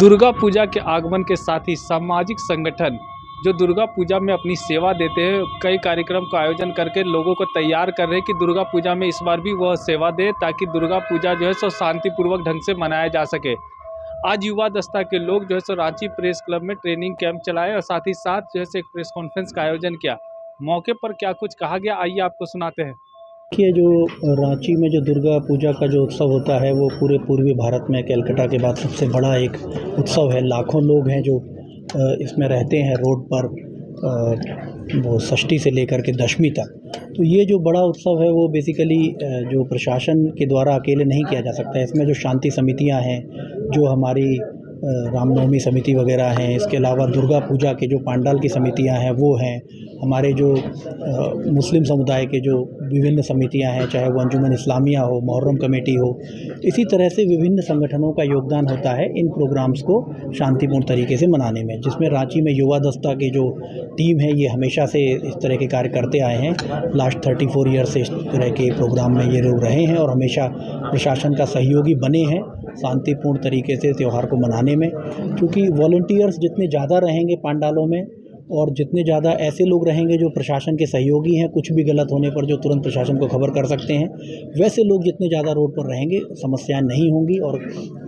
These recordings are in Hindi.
दुर्गा पूजा के आगमन के साथ ही सामाजिक संगठन जो दुर्गा पूजा में अपनी सेवा देते हैं, कई कार्यक्रम का आयोजन करके लोगों को तैयार कर रहे हैं कि दुर्गा पूजा में इस बार भी वह सेवा दे ताकि दुर्गा पूजा जो है सो शांतिपूर्वक ढंग से मनाया जा सके। आज युवा दस्ता के लोग जो है सो रांची प्रेस क्लब में ट्रेनिंग कैंप चलाए और साथ ही साथ जो है सो एक प्रेस कॉन्फ्रेंस का आयोजन किया। मौके पर क्या कुछ कहा गया, आइए आपको सुनाते हैं। देखिए, जो रांची में जो दुर्गा पूजा का जो उत्सव होता है वो पूरे पूर्वी भारत में कलकत्ता के बाद सबसे बड़ा एक उत्सव है। लाखों लोग हैं जो इसमें रहते हैं रोड पर, वो षष्ठी से लेकर के दशमी तक। तो ये जो बड़ा उत्सव है वो बेसिकली जो प्रशासन के द्वारा अकेले नहीं किया जा सकता है। इसमें जो शांति समितियां हैं, जो हमारी रामनवमी समिति वगैरह हैं, इसके अलावा दुर्गा पूजा के जो पंडाल की समितियां हैं वो हैं, हमारे जो मुस्लिम समुदाय के जो विभिन्न समितियां हैं, चाहे वो अंजुमन इस्लामिया हो, मुहर्रम कमेटी हो, इसी तरह से विभिन्न संगठनों का योगदान होता है इन प्रोग्राम्स को शांतिपूर्ण तरीके से मनाने में। जिसमें रांची में युवा दस्ता की जो टीम है ये हमेशा से इस तरह के कार्य करते आए हैं। लास्ट 34 ईयर से इस तरह के प्रोग्राम में ये लोग रहे हैं और हमेशा प्रशासन का सहयोगी बने हैं शांतिपूर्ण तरीके से त्यौहार को मनाने में। क्योंकि वॉलंटियर्स जितने ज़्यादा रहेंगे पंडालों में और जितने ज़्यादा ऐसे लोग रहेंगे जो प्रशासन के सहयोगी हैं, कुछ भी गलत होने पर जो तुरंत प्रशासन को खबर कर सकते हैं, वैसे लोग जितने ज़्यादा रोड पर रहेंगे समस्याएं नहीं होंगी और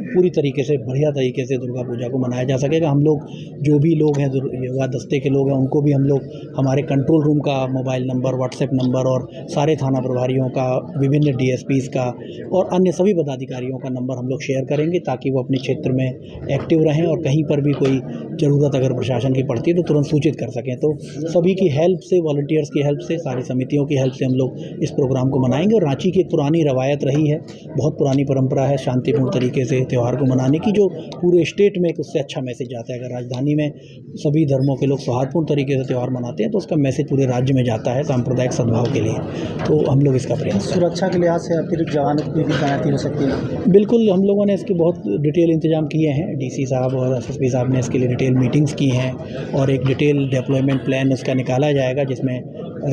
पूरी तरीके से बढ़िया तरीके से दुर्गा पूजा को मनाया जा सकेगा। हम लोग जो भी लोग हैं, युवा दस्ते के लोग हैं, उनको भी हम लोग हमारे कंट्रोल रूम का मोबाइल नंबर, व्हाट्सएप नंबर और सारे थाना प्रभारियों का, विभिन्न DSPs का और अन्य सभी पदाधिकारियों का नंबर हम लोग शेयर करेंगे ताकि वो अपने क्षेत्र में एक्टिव रहें और कहीं पर भी कोई ज़रूरत अगर प्रशासन की पड़ती है तो तुरंत सूचित कर सकें। तो सभी की हेल्प से, वॉलंटियर्स की हेल्प से, सारी समितियों की हेल्प से हम लोग इस प्रोग्राम को मनाएंगे। और रांची की एक पुरानी रवायत रही है, बहुत पुरानी परंपरा है शांतिपूर्ण तरीके से त्यौहार को मनाने की, जो पूरे स्टेट में एक उससे अच्छा मैसेज जाता है। अगर राजधानी में सभी धर्मों के लोग सौहार्दपूर्ण तरीके से त्यौहार मनाते हैं तो उसका मैसेज पूरे राज्य में जाता है सांप्रदायिक सद्भाव के लिए। तो हम लोग इसका प्रयास, सुरक्षा के लिहाज से अतिरिक्त जवानों की भी तैनाती हो सकती है। बिल्कुल, हम लोगों ने इसके बहुत डिटेल इंतजाम किए हैं। DC साहब और SSP साहब ने इसके लिए डिटेल मीटिंग्स की हैं और एक डिटेल डिप्लॉयमेंट प्लान उसका निकाला जाएगा, जिसमें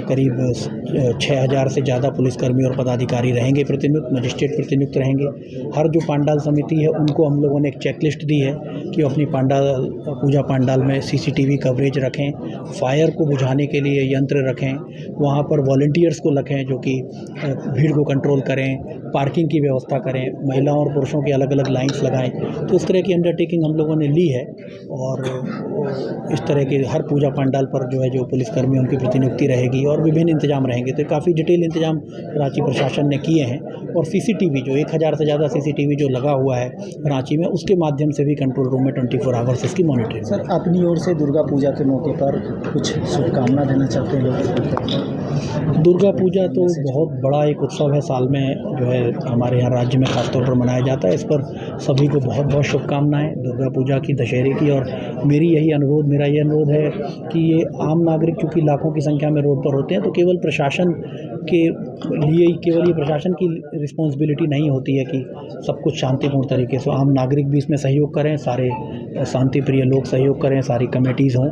करीब 6000 से ज़्यादा पुलिसकर्मी और पदाधिकारी रहेंगे, प्रतिनियुक्त मजिस्ट्रेट प्रतिनियुक्त रहेंगे। हर जो पंडाल समिति है उनको हम लोगों ने एक चेकलिस्ट दी है कि अपनी पूजा पंडाल में CCTV कवरेज रखें, फायर को बुझाने के लिए यंत्र रखें, वहाँ पर वॉलंटियर्स को रखें जो कि भीड़ को कंट्रोल करें, पार्किंग की व्यवस्था करें, महिलाओं और पुरुषों की अलग अलग लाइन्स लगाएं। तो इस तरह की अंडरटेकिंग हम लोगों ने ली है और इस तरह के हर पूजा पंडाल पर जो है जो पुलिसकर्मी उनकी प्रतिनियुक्ति रहेगी और विभिन्न इंतजाम रहेंगे। तो काफ़ी डिटेल इंतजाम रांची प्रशासन ने किए हैं और CCTV जो 1000 से ज़्यादा CCTV जो लगा हुआ है रांची में, उसके माध्यम से भी कंट्रोल रूम में 24 आवर्स इसकी मॉनिटरिंग। सर, अपनी ओर से दुर्गा पूजा के मौके पर कुछ शुभकामना देना चाहते हैं लोग? दुर्गा पूजा तो बहुत बड़ा एक उत्सव है, साल में जो है हमारे यहाँ राज्य में खासतौर पर मनाया जाता है। इस पर सभी को बहुत बहुत शुभकामनाएं दुर्गा पूजा की, दशहरे की। और मेरा ये अनुरोध है कि ये आम नागरिक चूँकि लाखों की संख्या में रोड पर होते हैं तो केवल प्रशासन के लिए, केवल ये प्रशासन की रिस्पॉन्सिबिलिटी नहीं होती है कि सब कुछ शांतिपूर्ण तरीके से, आम नागरिक भी इसमें सहयोग करें, सारे शांति प्रिय लोग सहयोग करें, सारी कमेटीज़ हों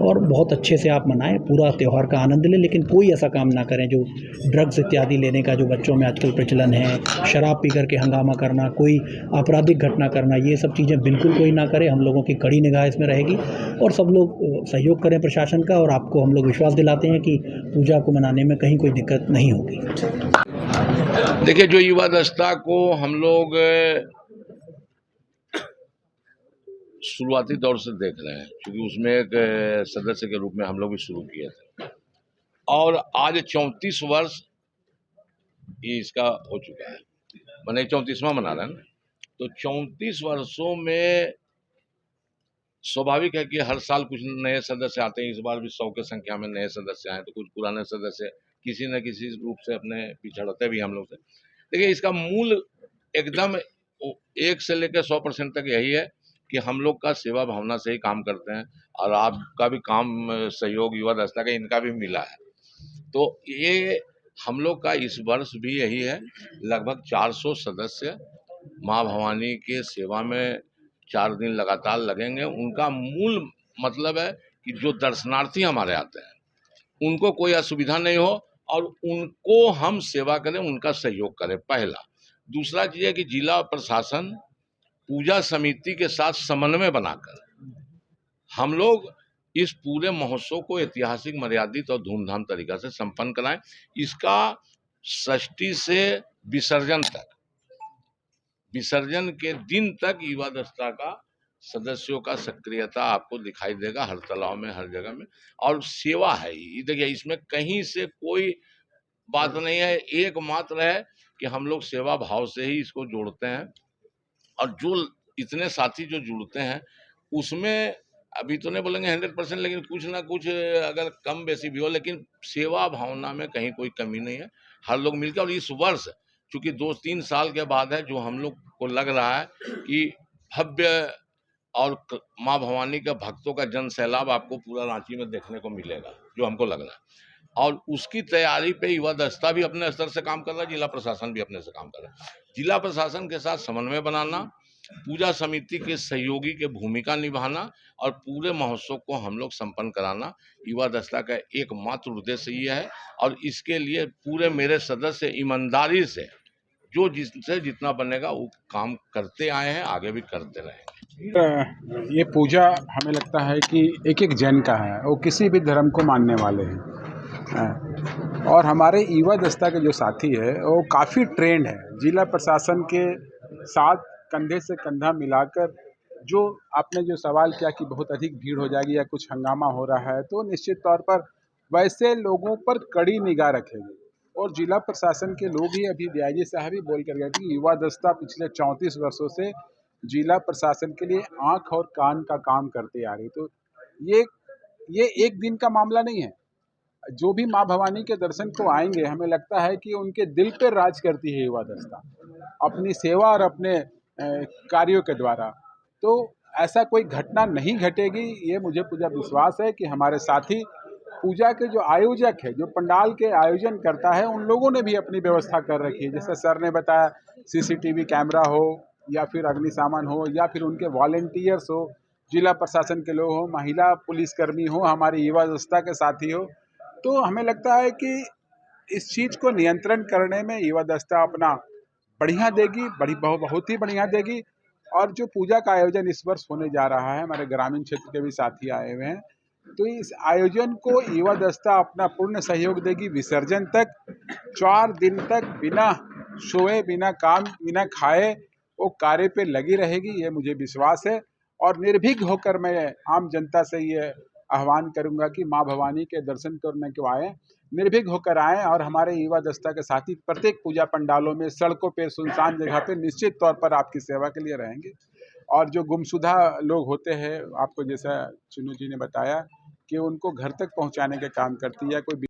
और बहुत अच्छे से आप मनाएं, पूरा त्यौहार का आनंद लें। लेकिन कोई ऐसा काम ना करें जो ड्रग्स इत्यादि लेने का जो बच्चों में आजकल प्रचलन है, शराब पी करके हंगामा करना, कोई आपराधिक घटना करना, ये सब चीज़ें बिल्कुल कोई ना करे। हम लोगों की कड़ी निगाह इसमें रहेगी और सब लोग सहयोग करें प्रशासन का और आपको हम लोग विश्वास दिलाते हैं कि पूजा को मनाने में कहीं कोई दिक्कत नहीं होगी। देखिए, जो युवा दस्ता को हम लोग शुरुआती दौर से देख रहे हैं, क्योंकि उसमें एक सदस्य के रूप में हम लोग भी शुरू किए थे और आज 34 वर्ष ये इसका हो चुका है, मैंने 34वां मना रहे हैं ना। तो 34 वर्षों में स्वाभाविक है कि हर साल कुछ नए सदस्य आते हैं। इस बार भी 100 की संख्या में नए सदस्य आए, तो कुछ पुराने सदस्य किसी न किसी रूप से अपने पिछड़ते भी हम लोग से। देखिए, इसका मूल एकदम 1 से लेकर 100% तक यही है कि हम लोग का सेवा भावना से ही काम करते हैं और आपका भी काम सहयोग युवा दस्ता का इनका भी मिला है। तो ये हम लोग का इस वर्ष भी यही है। लगभग 400 सदस्य माँ भवानी के सेवा में 4 दिन लगातार लगेंगे। उनका मूल मतलब है कि जो दर्शनार्थी हमारे आते हैं उनको कोई असुविधा नहीं हो और उनको हम सेवा करें, उनका सहयोग करें, पहला। दूसरा चीज़ है कि जिला प्रशासन पूजा समिति के साथ समन्वय बनाकर हम लोग इस पूरे महोत्सव को ऐतिहासिक, मर्यादित और धूमधाम तरीका से संपन्न कराएं। इसका षष्ठी से विसर्जन तक, विसर्जन के दिन तक युवा दस्ता का सदस्यों का सक्रियता आपको दिखाई देगा हर तालाब में, हर जगह में। और सेवा है ये, देखिए इसमें कहीं से कोई बात नहीं है, एकमात्र है कि हम लोग सेवा भाव से ही इसको जोड़ते हैं। और जो इतने साथी जो जुड़ते हैं उसमें अभी तो नहीं बोलेंगे 100%, लेकिन कुछ ना कुछ अगर कम बेसी भी हो, लेकिन सेवा भावना में कहीं कोई कमी नहीं है। हर लोग मिलकर, और इस वर्ष चूंकि 2-3 साल के बाद है, जो हम लोग को लग रहा है कि भव्य और माँ भवानी के भक्तों का जन सैलाब आपको पूरा रांची में देखने को मिलेगा, जो हमको लग रहा है। और उसकी तैयारी पे युवा दस्ता भी अपने स्तर से काम कर रहा है, जिला प्रशासन भी अपने से काम कर रहा है। जिला प्रशासन के साथ समन्वय बनाना, पूजा समिति के सहयोगी के भूमिका निभाना और पूरे महोत्सव को हम लोग संपन्न कराना युवा दस्ता का एकमात्र उद्देश्य ये है। और इसके लिए पूरे मेरे सदस्य ईमानदारी से जो जिससे जितना बनेगा वो काम करते आए हैं, आगे भी करते रहेंगे। ये पूजा हमें लगता है कि एक एक जैन का है, वो किसी भी धर्म को मानने वाले हैं। और हमारे युवा दस्ता के जो साथी है वो काफ़ी ट्रेंड है। जिला प्रशासन के साथ कंधे से कंधा मिलाकर, जो आपने जो सवाल किया कि बहुत अधिक भीड़ हो जाएगी या कुछ हंगामा हो रहा है, तो निश्चित तौर पर वैसे लोगों पर कड़ी निगाह रखेंगे। और जिला प्रशासन के लोग ही, अभी डीआईजी साहब ही बोल कर गए कि युवा दस्ता पिछले 34 वर्षों से जिला प्रशासन के लिए आँख और कान का काम करते आ रही। तो ये एक दिन का मामला नहीं है। जो भी माँ भवानी के दर्शन को आएंगे, हमें लगता है कि उनके दिल पर राज करती है युवा दस्ता अपनी सेवा और अपने कार्यों के द्वारा। तो ऐसा कोई घटना नहीं घटेगी, ये मुझे पूरा विश्वास है कि हमारे साथी पूजा के जो आयोजक है, जो पंडाल के आयोजन करता है, उन लोगों ने भी अपनी व्यवस्था कर रखी है। जैसे सर ने बताया, सीसीटीवी कैमरा हो या फिर अग्निशमन हो या फिर उनके वॉलेंटियर्स हो, जिला प्रशासन के लोग हो, महिला पुलिसकर्मी हो, हमारे युवा दस्ता के साथी हो। तो हमें लगता है कि इस चीज़ को नियंत्रण करने में युवा दस्ता अपना बढ़िया देगी, बहुत ही बढ़िया देगी। और जो पूजा का आयोजन इस वर्ष होने जा रहा है, हमारे ग्रामीण क्षेत्र के भी साथी आए हुए हैं, तो इस आयोजन को युवा दस्ता अपना पूर्ण सहयोग देगी। विसर्जन तक 4 दिन तक बिना सोए, बिना काम, बिना खाए वो कार्य पे लगी रहेगी, ये मुझे विश्वास है। और निर्भीक होकर मैं आम जनता से ये आह्वान करूंगा कि माँ भवानी के दर्शन करने को आए, निर्भीक होकर आएँ। और हमारे युवा दस्ता के साथी प्रत्येक पूजा पंडालों में, सड़कों पे, सुनसान जगह पे निश्चित तौर पर आपकी सेवा के लिए रहेंगे। और जो गुमशुदा लोग होते हैं, आपको जैसा चुनू जी ने बताया कि उनको घर तक पहुंचाने का काम करती है, कोई